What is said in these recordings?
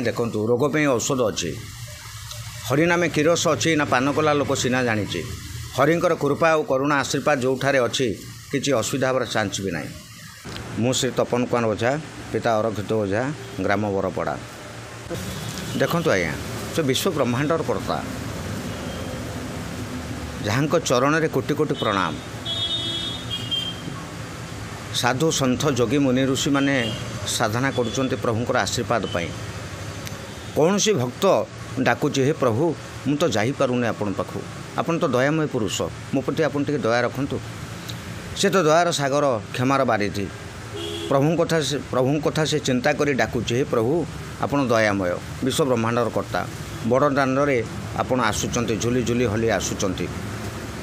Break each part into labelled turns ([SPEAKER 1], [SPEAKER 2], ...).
[SPEAKER 1] देखु रोग पे औषध अच्छी हरि नामे किरस अच्छी ना पान कला लोक सीना जानी हरिंकर कृपा और करुणा आशीर्वाद जो अच्छी किसी असुविधा हमार चान्स भी ना। मु श्री तपन कुमार ओझा पिता अरक्षित ओझा ग्राम बरपड़ा। देखु आज्ञा जो विश्व ब्रह्मांडर कर्ता जहाँ चरण में कोटि कोटि प्रणाम। साधु सन्थ जोगी मुनि ऋषि माने साधना करुँच प्रभुंर आशीर्वाद पाई। कौन सी भक्त डाकुची हे प्रभु मु तो जापरूनी आपण पाखु आपन तो दयामय पुरुष मो प्रति आपन टिके दया रखंतु। से तो दयार सागर क्षमार बारिधि प्रभु कथा से चिंता करी डाकुची हे प्रभु आपन दयामय विश्व ब्रह्मांडर कर्ता बड़ दाण्डे आपन आसुचंती झुली झुली हली आसुचंती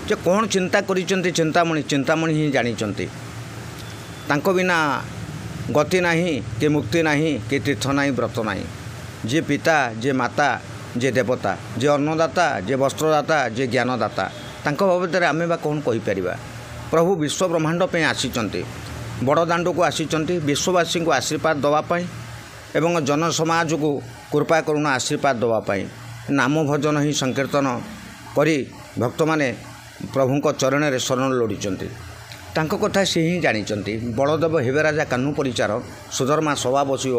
[SPEAKER 1] जे कौन चिंता करिचंती चिंतामणि ही जानिचंती। तांको बिना गति नहीं कि मुक्ति नहीं कि तीर्थ नहीं व्रत नहीं। जे पिता जे माता जे देवता जे अन्नदाता जे वस्त्रदाता जे ज्ञानदाता तांको बाबदरे आमे बा कौन कहि परिबा। प्रभु विश्व ब्रह्मांड पे आसीचंती बड़ दाण्ड को आसीचंती विश्ववासी को आशीर्वाद दवापाई एवं जन समाज को कृपा करुणा आशीर्वाद दवापाई नाम भजन ही संकीर्तन करी भक्त माने प्रभुंक चरण में शरण लोड़ीचंती। तांको कथा से ही जानिचंती। बलदेव हेबे राजा कान्हू परिचार सुधर्मा सभा बसिव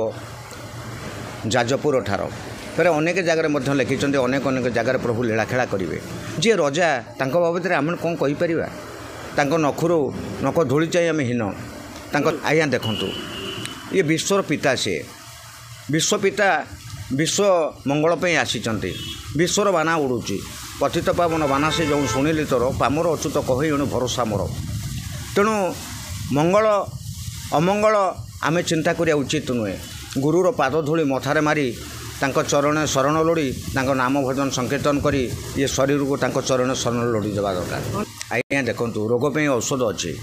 [SPEAKER 1] जाजपुर ठार फिर अनेक जगह लिखिं अनेक जगह प्रभु लीला खेला करेंगे। जी रजा तांको बाबद आम कौन कहीपर तांको नखुर नख धूली चाहिए आम हीन तांको आज्ञा देखु ये विश्वर पिता से विश्व पिता विश्व मंगल पे आसीचंती। विश्वर बाना उड़ूची पतित पावन बाना से जो शुणिली तोर पामर अच्युत कही एणु भरोसा मोर। तेणु मंगल अमंगल आमे चिंता करिया उचित नुहे। गुरुर पाद धूली मथारे मारी तांको चरण शरण लोड़ी तांको नाम भजन संकीर्तन करी ये शरीर को तांको चरण शरण लोड़ी देवा दरकार। आज्ञा देखु रोग पे औषध अच्छी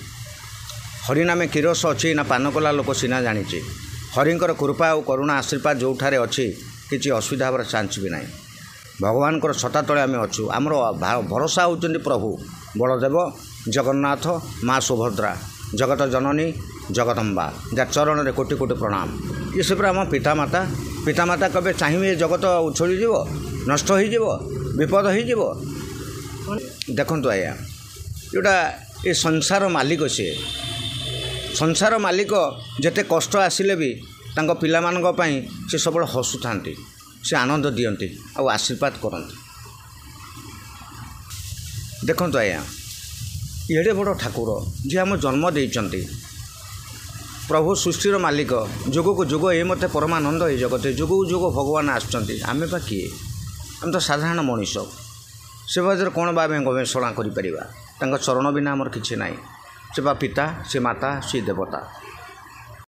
[SPEAKER 1] हरि नामे किरस अच्छी ना पान कला लोक सीना जानी हरिंकर कृपा और करुणा आशीर्वाद जो अच्छी किसी असुविधा हमार चान्स भी ना। भगवान छटा तले आम अच्छु आमर भरोसा होउचंदी प्रभु बलदेव जगन्नाथ माँ सुभद्रा जगत जननी जगदम्बा जार चरण में कोटि कोटि प्रणाम। ये सब आम पितामाता कबे चाहिए जगत उछली जीव नष्ट हो विपद हो। देखु आज्ञा जोटा ये संसार मालिक सी संसार मालिक जिते कष्ट आसिले भी तांको पिला मानक पई से सब हसुता से आनंद दियंती आ आशीर्वाद करती। देखु आज्ञा एड़े बड़ ठाकुर जी आम जन्म देइचंती प्रभु सृष्टिर मालिक जुग को जुग ये मत परमानंद ये जगते जुग जुग भगवान आसुचंती। आमे बा किए आम तो साधारण मनीष से बाजर कौन बा गवेषणा करिपरिबा तांको चरण बिना आमर किछि नाई। से बा पिता से माता से देवता